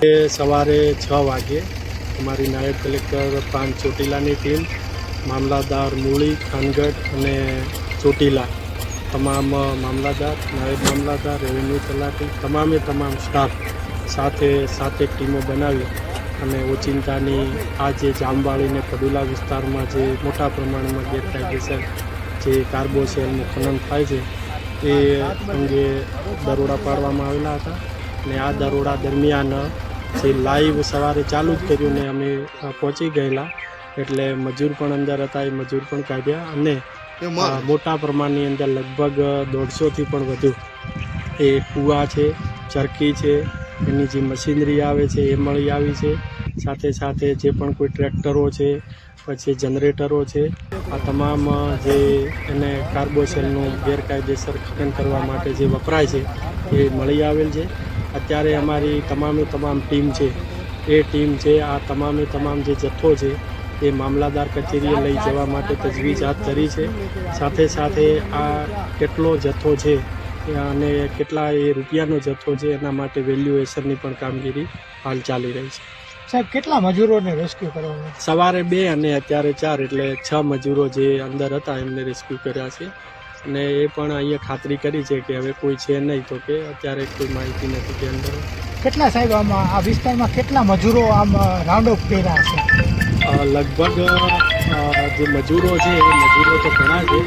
સવારે 6 વાગે અમારી નાયબ કલેક્ટર પ્રાંત ચોટીલાની ટીમ, મામલાદાર મૂળી, ખાનગઢ અને ચોટીલા, તમામ મામલાદાર, નાયબ મામલાદાર, રેવન્યુ તલાટી, તમામ સ્ટાફ સાથે 7 ટીમો બનાવી અને ઓચિંતાની આ જે જામવાળી ને કડુલા વિસ્તારમાં જે મોટા પ્રમાણમાં ગેરકાયદેસર જે કાર્બોસેલનું ખનન થાય છે એ અંગે દરોડા પાડવામાં આવેલા હતા. અને આ દરોડા દરમિયાન જે લાઈવ સવારે ચાલુ જ કર્યું ને અમે પહોંચી ગયેલા, એટલે મજૂર પણ અંદર હતા, એ મજૂર પણ કાઢ્યા અને મોટા પ્રમાણની અંદર લગભગ 150થી પણ વધુ એ કૂવા છે, ચરખી છે, એની જે મશીનરી આવે છે એ મળી આવી છે. સાથે જે પણ કોઈ ટ્રેક્ટરો છે, પછી જનરેટરો છે, આ તમામ જે એને કાર્બોસેલનું ગેરકાયદેસર ખનન કરવા માટે જે વપરાય છે એ મળી આવેલ છે. અત્યારે અમારી તમામ ટીમ છે, એ ટીમ છે આ તમામ જે જથ્થો છે એ મામલાદાર કચેરીએ લઈ જવા માટે તજવીજ હાથ ધરી છે. સાથે આ કેટલો જથ્થો છે અને કેટલા એ રૂપિયાનો જથ્થો છે એના માટે વેલ્યુએશનની પણ કામગીરી હાલ ચાલી રહી છે. સાહેબ, કેટલા મજૂરોને રેસ્ક્યુ કરવામાં? સવારે 2 અને અત્યારે 4, એટલે 6 મજૂરો જે અંદર હતા એમને રેસ્ક્યુ કર્યા છે. અને એ પણ અહીંયા ખાતરી કરી છે કે હવે કોઈ છે નહીં, તો કે અત્યારે કોઈ માહિતી નથી કે અંદર. કેટલા સાહેબ આમાં આ વિસ્તારમાં કેટલા મજૂરો આમ રાઉન્ડ અપ કર્યા છે? લગભગ જે મજૂરો છે એ મજૂરો તો ઘણા છે,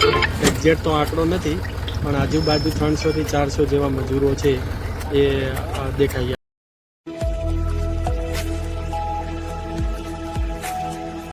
એક્ઝેક્ટ તો આંકડો નથી, પણ આજુબાજુ 300થી 400 જેવા મજૂરો છે એ દેખાય.